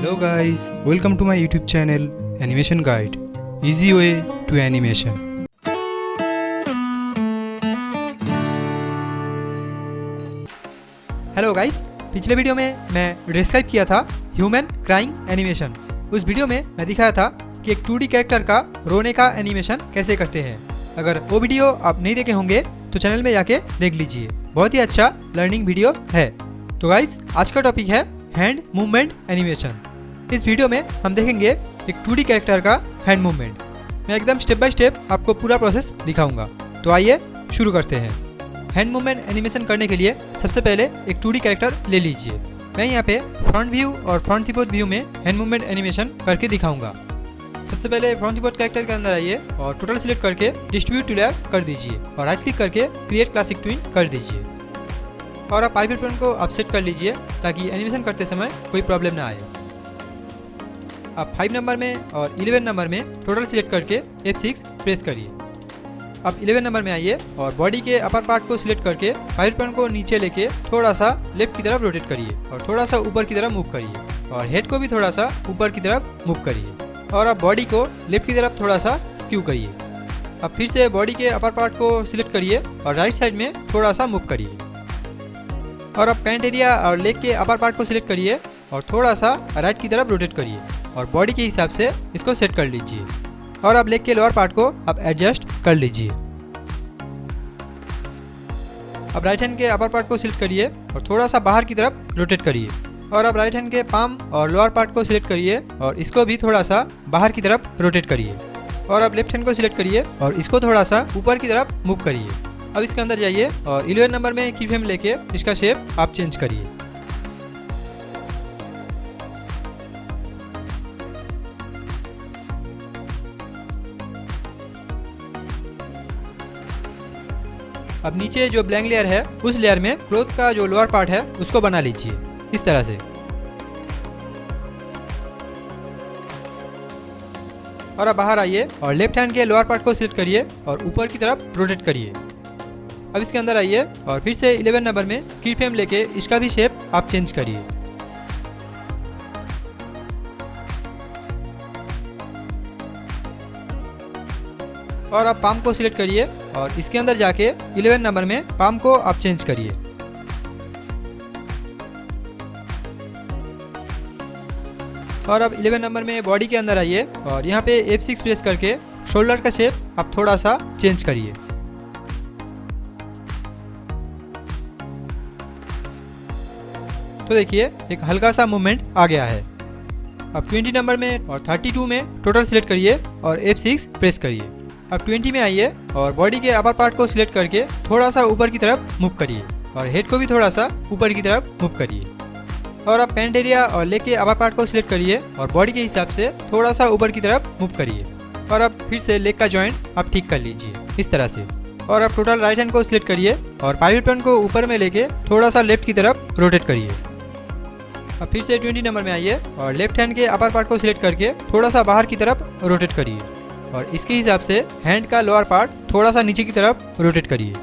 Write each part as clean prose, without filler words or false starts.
Hello guys, welcome to my YouTube channel Animation Guide. Easy way to animation. Hello guys, पिछले video में मैं describe किया था human crying animation. उस video में मैं दिखाया था कि एक 2D कैरेक्टर का रोने का एनिमेशन कैसे करते हैं। अगर वो वीडियो आप नहीं देखे होंगे तो चैनल में जाके देख लीजिए, बहुत ही अच्छा लर्निंग वीडियो है। तो गाइस, आज का टॉपिक है हैंड मूवमेंट एनिमेशन। इस वीडियो में हम देखेंगे एक 2D कैरेक्टर का हैंड मूवमेंट। मैं एकदम स्टेप बाय स्टेप आपको पूरा प्रोसेस दिखाऊंगा। तो आइए शुरू करते हैं। हैंड मूवमेंट एनिमेशन करने के लिए सबसे पहले एक 2D कैरेक्टर ले लीजिए। मैं यहाँ पे फ्रंट व्यू और फ्रंट कीबोर्ड व्यू में हैंड मूवमेंट एनिमेशन करके दिखाऊंगा। सबसे पहले फ्रंट कीबोर्ड कैरेक्टर के अंदर आइए और टोटल सिलेक्ट करके डिस्ट्रीब्यूट टू लेयर कर दीजिए और राइट क्लिक करके क्रिएट क्लासिक ट्विन कर दीजिए। और आप पाइवट पॉइंट को अपसेट कर लीजिए ताकि एनिमेशन करते समय कोई प्रॉब्लम ना आए। आप 5 नंबर में और 11 नंबर में टोटल सिलेक्ट करके F6 प्रेस करिए। अब 11 नंबर में आइए और बॉडी के अपर पार्ट को सिलेक्ट करके पाइवट पॉइंट को नीचे लेके थोड़ा सा लेफ्ट की तरफ रोटेट करिए और थोड़ा सा ऊपर की तरफ मूव करिए और हेड को भी थोड़ा सा ऊपर की तरफ मूव करिए और आप बॉडी को लेफ्ट की तरफ थोड़ा सा स्क्यू करिए। अब फिर से बॉडी के अपर पार्ट को सिलेक्ट करिए और राइट साइड में थोड़ा सा मूव करिए और अब पैंट एरिया और लेग के अपर पार्ट को सिलेक्ट करिए और थोड़ा सा राइट की तरफ रोटेट करिए और बॉडी के हिसाब से इसको सेट कर लीजिए और अब लेग के लोअर पार्ट को अब एडजस्ट कर लीजिए। अब राइट हैंड के अपर पार्ट को सिलेक्ट करिए और थोड़ा सा बाहर की तरफ रोटेट करिए और अब राइट हैंड के पाम और लोअर पार्ट को सिलेक्ट करिए और इसको भी थोड़ा सा बाहर की तरफ रोटेट करिए और अब लेफ्ट हैंड को सिलेक्ट करिए और इसको थोड़ा सा ऊपर की तरफ मूव करिए। अब इसके अंदर जाइए और 11 नंबर में की फ्रेम लेके इसका शेप आप चेंज करिए। अब नीचे जो ब्लैंक लेयर है उस लेयर में क्लोथ का जो लोअर पार्ट है उसको बना लीजिए इस तरह से। और अब बाहर आइए और लेफ्ट हैंड के लोअर पार्ट को सिलेक्ट करिए और ऊपर की तरफ रोटेट करिए। अब इसके अंदर आइए और फिर से 11 नंबर में की फ्रेम लेके इसका भी शेप आप चेंज करिए। और आप पाम को सिलेक्ट करिए और इसके अंदर जाके 11 नंबर में पाम को आप चेंज करिए। और अब 11 नंबर में बॉडी के अंदर आइए और यहाँ पे F6 प्रेस करके शोल्डर का शेप आप थोड़ा सा चेंज करिए। तो देखिए एक हल्का सा मूवमेंट आ गया है। अब 20 नंबर में और 32 में टोटल सिलेक्ट करिए और F6 प्रेस करिए। अब 20 में आइए और बॉडी के अपर पार्ट को सिलेक्ट करके थोड़ा सा ऊपर की तरफ मूव करिए और हेड को भी थोड़ा सा ऊपर की तरफ मूव करिए और अब पैंट एरिया और लेग के अपर पार्ट को सिलेक्ट करिए और बॉडी के हिसाब से थोड़ा सा ऊपर की तरफ मूव करिए और अब फिर से लेग का जॉइंट आप ठीक कर लीजिए इस तरह से। और अब टोटल राइट हैंड को सिलेक्ट करिए और पाइवट पॉइंट को ऊपर में लेके थोड़ा सा लेफ्ट की तरफ रोटेट करिए। अब फिर से 20 नंबर में आइए और लेफ्ट हैंड के अपर पार्ट को सिलेक्ट करके थोड़ा सा बाहर की तरफ रोटेट करिए और इसके हिसाब से हैंड का लोअर पार्ट थोड़ा सा नीचे की तरफ रोटेट करिए।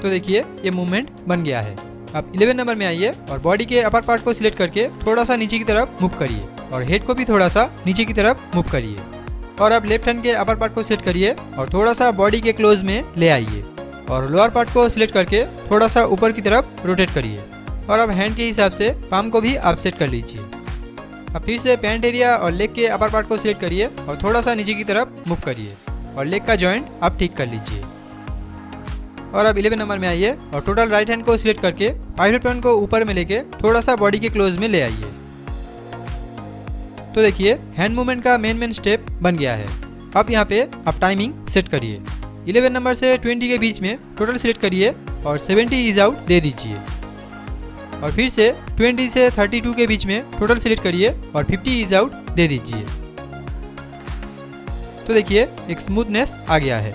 तो देखिए ये मूवमेंट बन गया है। अब 11 नंबर में आइए और बॉडी के अपर पार्ट को सिलेक्ट करके थोड़ा सा नीचे की तरफ मूव करिए और हेड को भी थोड़ा सा नीचे की तरफ मूव करिए और अब लेफ्ट हैंड के अपर पार्ट को सिलेक्ट करिए और थोड़ा सा बॉडी के क्लोज में ले आइए और लोअर पार्ट को सिलेक्ट करके थोड़ा सा ऊपर की तरफ रोटेट करिए और अब हैंड के हिसाब से पाम को भी आप सेट कर लीजिए। अब फिर से पैंट एरिया और लेग के अपर पार्ट को सिलेक्ट करिए और थोड़ा सा नीचे की तरफ मूव करिए और लेग का जॉइंट आप ठीक कर लीजिए। और अब 11 नंबर में आइए और टोटल राइट हैंड को सिलेक्ट करके पाइवट पॉइंट को ऊपर में लेके थोड़ा सा बॉडी के क्लोज में ले आइए। तो देखिए हैंड मूवमेंट का मेन स्टेप बन गया है। अब यहाँ पे आप टाइमिंग सेट करिए। 11 नंबर से 20 के बीच में टोटल सिलेक्ट करिए और 70 इज आउट दे दीजिए और फिर से 20 से 32 के बीच में टोटल सिलेक्ट करिए और 50 इज आउट दे दीजिए। तो देखिए एक स्मूथनेस आ गया है।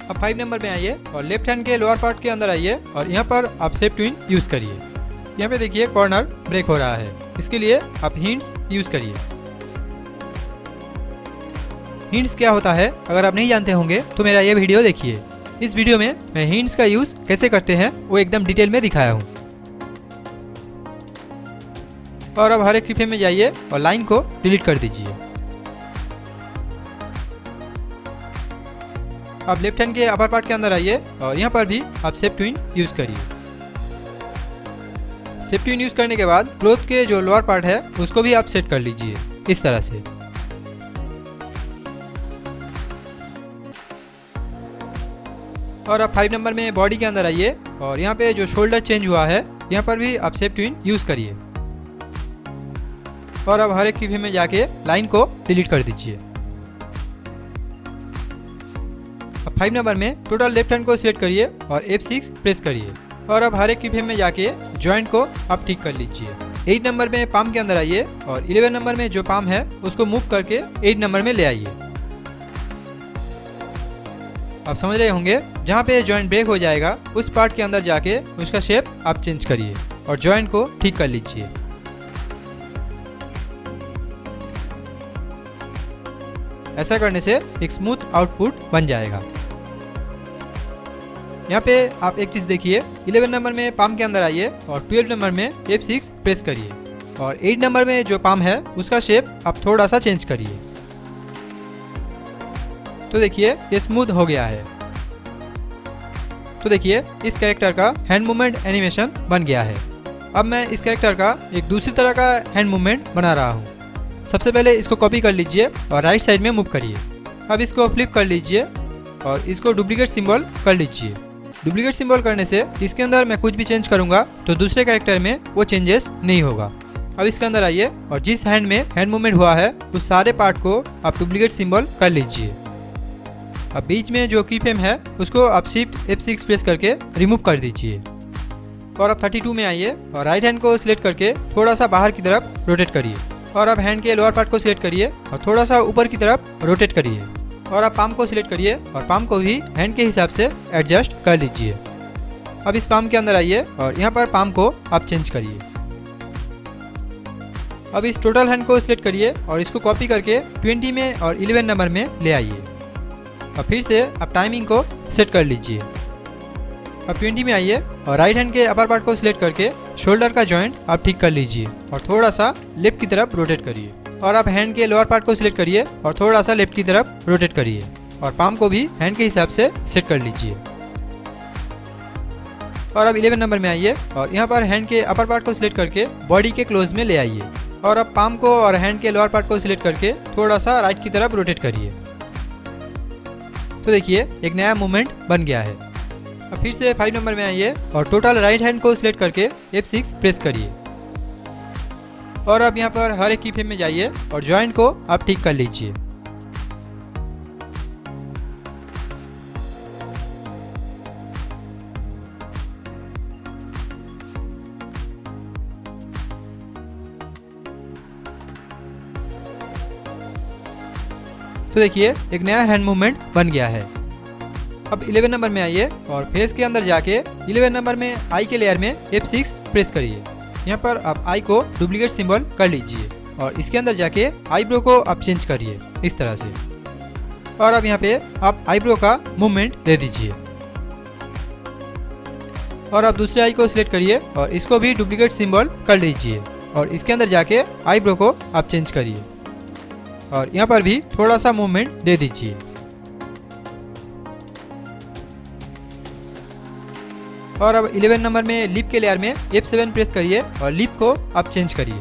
अब 5 नंबर में आइए और लेफ्ट हैंड के लोअर पार्ट के अंदर आइए और यहाँ पर आप शेप ट्विन यूज करिए। यहाँ पे देखिए कॉर्नर ब्रेक हो रहा है, इसके लिए आप हिंट्स यूज करिए। हिंट्स क्या होता है अगर आप नहीं जानते होंगे तो मेरा ये वीडियो देखिए। इस वीडियो में मैं हिंट्स का यूज कैसे करते हैं वो एकदम डिटेल में दिखाया हूँ। और अब हर एक की फ्रेम में जाइए और लाइन को डिलीट कर दीजिए। अब लेफ्ट हैंड के अपर पार्ट के अंदर आइए और यहाँ पर भी आप शेप ट्विन यूज करिए। शेप ट्विन यूज करने के बाद क्लोथ के जो लोअर पार्ट है उसको भी आप सेट कर लीजिए इस तरह से। और अब 5 नंबर में बॉडी के अंदर आइए और यहाँ पे जो शोल्डर चेंज हुआ है यहाँ पर भी आप शेप ट्विन यूज करिए। और अब हर एक की फ्रेम में जाके लाइन को डिलीट कर दीजिए। अब 5 नंबर में टोटल लेफ्ट हैंड को सिलेक्ट करिए और F6 प्रेस करिए और अब हर एक की फ्रेम में जाके जॉइंट को आप ठीक कर लीजिए। 8 नंबर में पाम के अंदर आइए और 11 नंबर में जो पाम है उसको मूव करके 8 नंबर में ले आइए। आप समझ रहे होंगे, जहाँ पे जॉइंट ब्रेक हो जाएगा उस पार्ट के अंदर जाके उसका शेप आप चेंज करिए और जॉइंट को ठीक कर लीजिए। ऐसा करने से एक स्मूथ आउटपुट बन जाएगा। यहाँ पे आप एक चीज देखिए, 11 नंबर में पाम के अंदर आइए और 12 नंबर में F6 प्रेस करिए और 8 नंबर में जो पाम है उसका शेप आप थोड़ा सा चेंज करिए। तो देखिए ये स्मूथ हो गया है। तो देखिए इस कैरेक्टर का हैंड मूवमेंट एनिमेशन बन गया है। अब मैं इस कैरेक्टर का एक दूसरी तरह का हैंड मूवमेंट बना रहा हूँ। सबसे पहले इसको कॉपी कर लीजिए और राइट साइड में मूव करिए। अब इसको फ्लिप कर लीजिए और इसको डुप्लीकेट सिंबल कर लीजिए। डुप्लीकेट सिंबल करने से इसके अंदर मैं कुछ भी चेंज करूंगा तो दूसरे कैरेक्टर में वो चेंजेस नहीं होगा। अब इसके अंदर आइए और जिस हैंड में हैंड मूवमेंट हुआ है उस सारे पार्ट को आप डुप्लीकेट सिंबल कर लीजिए। अब बीच में जो की फ्रेम है उसको आप शिफ्ट F6 प्रेस करके रिमूव कर दीजिए। और अब 32 में आइए और राइट हैंड को सिलेक्ट करके थोड़ा सा बाहर की तरफ रोटेट करिए। और अब हैंड के लोअर पार्ट को सिलेक्ट करिए और थोड़ा सा ऊपर की तरफ रोटेट करिए। और अब पाम को सिलेक्ट करिए और पाम को भी हैंड के हिसाब से एडजस्ट कर लीजिए। अब इस पाम के अंदर आइए और यहाँ पर पाम को आप चेंज करिए। अब इस टोटल हैंड को सिलेक्ट करिए और इसको कॉपी करके 20 में और 11 नंबर में ले आइए। अब फिर से आप टाइमिंग को सेट कर लीजिए। अब 20 में आइए और राइट हैंड के अपर पार्ट को सिलेक्ट करके शोल्डर का जॉइंट आप ठीक कर लीजिए और थोड़ा सा लेफ्ट की तरफ रोटेट करिए। और आप हैंड के लोअर पार्ट को सिलेक्ट करिए और थोड़ा सा लेफ्ट की तरफ रोटेट करिए और पाम को भी हैंड के हिसाब से सेट कर लीजिए। और अब 11 नंबर में आइए और यहाँ पर हैंड के अपर पार्ट को सिलेक्ट करके बॉडी के क्लोज में ले आइए। और अब पाम को और हैंड के लोअर पार्ट को सिलेक्ट करके थोड़ा सा राइट की तरफ रोटेट करिए। तो देखिए एक नया मूवमेंट बन गया है। अब फिर से 5 नंबर में आइए और टोटल राइट हैंड को सिलेक्ट करके F6 प्रेस करिए। और अब यहाँ पर हर एक की फ्रेम में जाइए और जॉइंट को आप ठीक कर लीजिए। तो देखिए एक नया हैंड मूवमेंट बन गया है। अब 11 नंबर में आइए और फेस के अंदर जाके 11 नंबर में आई के लेयर में F6 प्रेस करिए। यहाँ पर आप आई को डुप्लीकेट सिंबल कर लीजिए और इसके अंदर जाके आईब्रो को आप चेंज करिए इस तरह से। और अब यहाँ पे आप आईब्रो का मूवमेंट दे दीजिए। और अब दूसरे आई को सिलेक्ट करिए और इसको भी डुप्लीकेट सिंबल कर लीजिए और इसके अंदर जाके आईब्रो को आप चेंज करिए और यहाँ पर भी थोड़ा सा मूवमेंट दे दीजिए। और अब 11 नंबर में लिप के लेयर में F7 प्रेस करिए और लिप को आप चेंज करिए।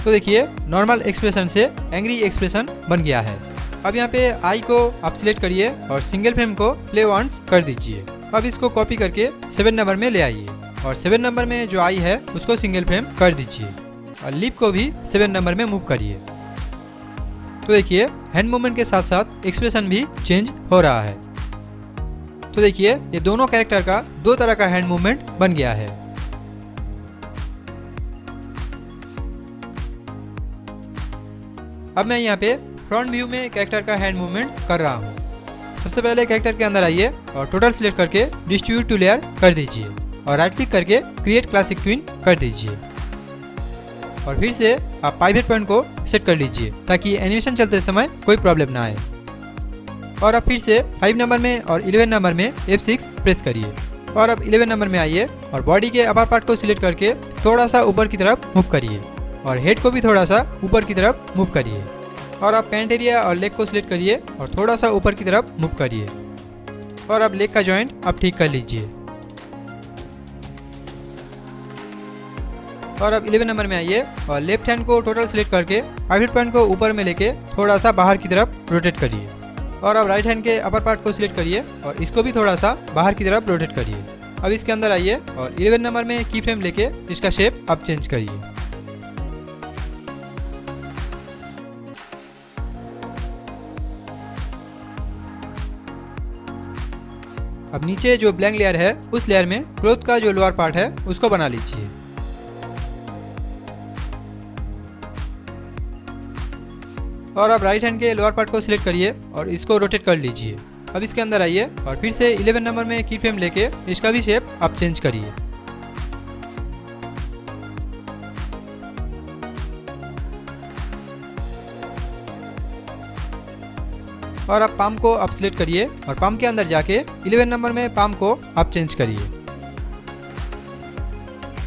तो देखिए नॉर्मल एक्सप्रेशन से एंग्री एक्सप्रेशन बन गया है। अब यहाँ पे आई को आप सिलेक्ट करिए और सिंगल फ्रेम को प्ले वंस कर दीजिए। अब इसको कॉपी करके 7 नंबर में ले आइए और 7 नंबर में जो आई है उसको सिंगल फ्रेम कर दीजिए और लिप को भी 7 नंबर में मूव करिए। तो देखिए हैंड मूवमेंट के साथ साथ एक्सप्रेशन भी चेंज हो रहा है। तो देखिए ये दोनों कैरेक्टर का दो तरह का हैंड मूवमेंट बन गया है। अब मैं यहाँ पे फ्रंट व्यू में कैरेक्टर का हैंड मूवमेंट कर रहा हूँ। सबसे पहले कैरेक्टर के अंदर आइए और टोटल सिलेक्ट करके डिस्ट्रीब्यूट टू लेयर कर दीजिए और राइट क्लिक करके क्रिएट क्लासिक ट्विन कर दीजिए। और फिर से आप पाइवट पॉइंट को सेट कर लीजिए ताकि एनिमेशन चलते समय कोई प्रॉब्लम ना आए। और अब फिर से 5 नंबर में और 11 नंबर में F6 प्रेस करिए और अब 11 नंबर में आइए और बॉडी के अपर पार्ट को सिलेक्ट करके थोड़ा सा ऊपर की तरफ मूव करिए और हेड को भी थोड़ा सा ऊपर की तरफ मूव करिए। और आप पैंट एरिया और लेग को सिलेक्ट करिए और थोड़ा सा ऊपर की तरफ मूव करिए। और अब लेग का जॉइंट आप ठीक कर लीजिए। और अब 11 नंबर में आइए और लेफ्ट हैंड को टोटल सिलेक्ट करके पाइवट पॉइंट को ऊपर में लेके थोड़ा सा बाहर की तरफ रोटेट करिए। और अब राइट हैंड के अपर पार्ट को सिलेक्ट करिए और इसको भी थोड़ा सा बाहर की तरफ रोटेट करिए। अब इसके अंदर आइए और 11 नंबर में की फ्रेम लेके इसका शेप आप चेंज करिए। अब नीचे जो ब्लैंक लेयर है उस लेयर में क्लॉथ का जो लोअर पार्ट है उसको बना लीजिए। और अब राइट हैंड के लोअर पार्ट को सिलेक्ट करिए और इसको रोटेट कर लीजिए। अब इसके अंदर आइए और फिर से 11 नंबर में की फ्रेम लेके इसका भी शेप आप चेंज करिए। और अब पाम को आप सिलेक्ट करिए और पाम के अंदर जाके 11 नंबर में पाम को आप चेंज करिए।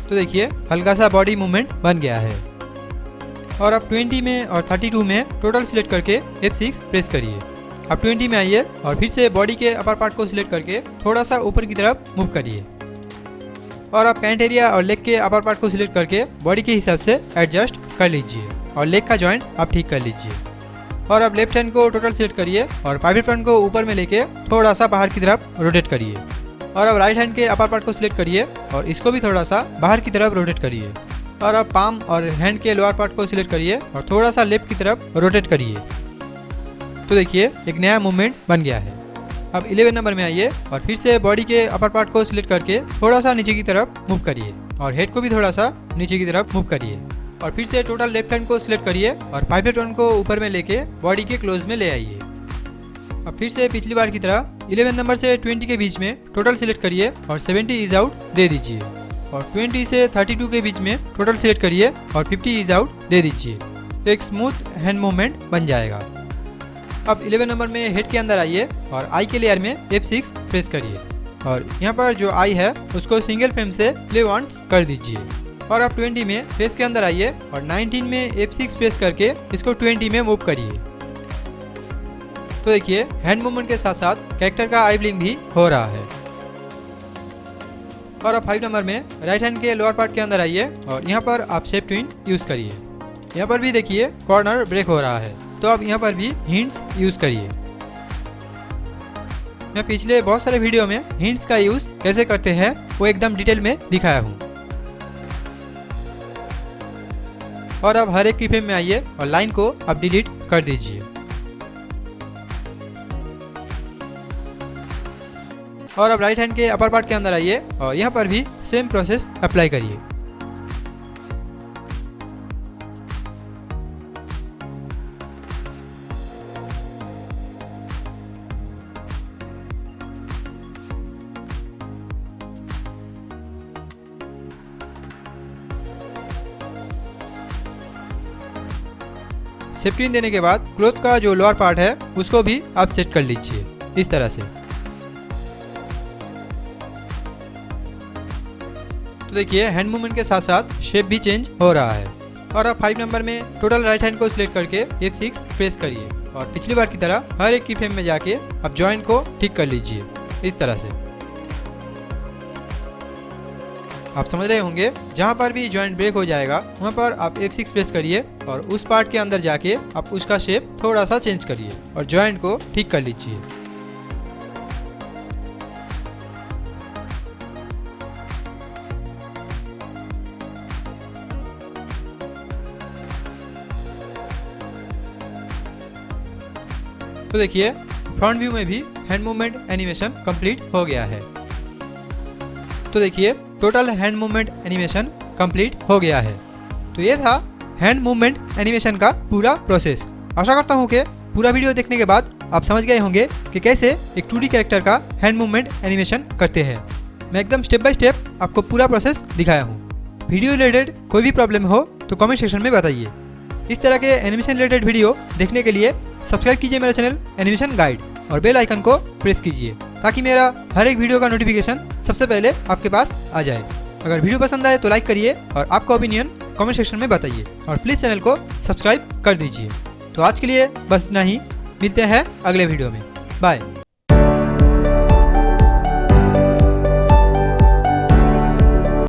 तो देखिए हल्का सा बॉडी मूवमेंट बन गया है। और अब 20 में और 32 में टोटल सिलेक्ट करके F6 प्रेस करिए। अब 20 में आइए और फिर से बॉडी के अपर पार्ट को सिलेक्ट करके थोड़ा सा ऊपर की तरफ मूव करिए। और अब पैंट एरिया और लेग के अपर पार्ट को सिलेक्ट करके बॉडी के हिसाब से एडजस्ट कर लीजिए और लेग का जॉइंट आप ठीक कर लीजिए। और अब लेफ्ट हैंड को टोटल सिलेक्ट करिए और पाइवट पॉइंट को ऊपर में लेके थोड़ा सा बाहर की तरफ रोटेट करिए। और अब राइट हैंड के अपर पार्ट को सिलेक्ट करिए और इसको भी थोड़ा सा बाहर की तरफ रोटेट करिए। और अब पाम और हैंड के लोअर पार्ट को सिलेक्ट करिए और थोड़ा सा लेफ्ट की तरफ रोटेट करिए। तो देखिए एक नया मूवमेंट बन गया है। अब 11 नंबर में आइए और फिर से बॉडी के अपर पार्ट को सिलेक्ट करके थोड़ा सा नीचे की तरफ मूव करिए और हेड को भी थोड़ा सा नीचे की तरफ मूव करिए। और फिर से टोटल लेफ्ट हैंड को सिलेक्ट करिए और पाइवट पॉइंट को ऊपर में लेके बॉडी के क्लोज में ले आइए। अब फिर से पिछली बार की तरह 11 नंबर से 20 के बीच में टोटल सिलेक्ट करिए और 70 इज आउट दे दीजिए। और 20 से 32 के बीच में टोटल सिलेक्ट करिए और 50 इज आउट दे दीजिए। तो एक स्मूथ हैंड मूवमेंट बन जाएगा। अब 11 नंबर में हेड के अंदर आइए और आई के लेयर में F6 प्रेस करिए और यहाँ पर जो आई है उसको सिंगल फ्रेम से प्ले वंस कर दीजिए। और अब 20 में फेस के अंदर आइए और 19 में F6 प्रेस करके इसको 20 में मूव करिए। तो देखिए हैंड मूवमेंट के साथ साथ कैरेक्टर का आई ब्लिंक भी हो रहा है। और अब 5 नंबर में राइट हैंड के लोअर पार्ट के अंदर आइए और यहाँ पर आप शेप ट्विन यूज करिए। यहाँ पर भी देखिए कॉर्नर ब्रेक हो रहा है, तो आप यहाँ पर भी हिंट्स यूज करिए। मैं पिछले बहुत सारे वीडियो में हिंट्स का यूज कैसे करते हैं वो एकदम डिटेल में दिखाया हूँ। और अब हर एक की फ्रेम में आइए और लाइन को आप डिलीट कर दीजिए। और अब राइट हैंड के अपर पार्ट के अंदर आइए और यहाँ पर भी सेम प्रोसेस अप्लाई करिए। सेफ्टी देने के बाद क्लॉथ का जो लोअर पार्ट है उसको भी आप सेट कर लीजिए इस तरह से। तो देखिए हैंड मूवमेंट के साथ साथ शेप भी चेंज हो रहा है। और अब 5 नंबर में टोटल राइट हैंड को सिलेक्ट करके F6 प्रेस करिए और पिछली बार की तरह हर एक की फ्रेम में जाके आप जॉइंट को ठीक कर लीजिए इस तरह से। आप समझ रहे होंगे जहाँ पर भी जॉइंट ब्रेक हो जाएगा वहाँ पर आप F6 प्रेस करिए और उस पार्ट के अंदर जाके आप उसका शेप थोड़ा सा चेंज करिए और जॉइंट को ठीक कर लीजिए। तो देखिए फ्रंट व्यू में भी हैंड मूवमेंट एनिमेशन कंप्लीट हो गया है। तो देखिए total hand movement animation complete हो गया है। तो ये था हैंड मूवमेंट एनिमेशन का पूरा प्रोसेस। आशा करता हूँ कि पूरा वीडियो देखने के बाद आप समझ गए होंगे कि कैसे एक 2D कैरेक्टर का हैंड मूवमेंट एनिमेशन करते हैं। मैं एकदम स्टेप बाय स्टेप आपको पूरा प्रोसेस दिखाया हूँ। वीडियो रिलेटेड कोई भी प्रॉब्लम हो तो कमेंट सेक्शन में बताइए। इस तरह के एनिमेशन रिलेटेड वीडियो देखने के लिए सब्सक्राइब कीजिए मेरा चैनल एनिमेशन गाइड और बेल आइकन को प्रेस कीजिए ताकि मेरा हर एक वीडियो का नोटिफिकेशन सबसे पहले आपके पास आ जाए। अगर वीडियो पसंद आए तो लाइक करिए और आपका ओपिनियन कमेंट सेक्शन में बताइए और प्लीज़ चैनल को सब्सक्राइब कर दीजिए। तो आज के लिए बस इतना ही, मिलते हैं अगले वीडियो में। बाय।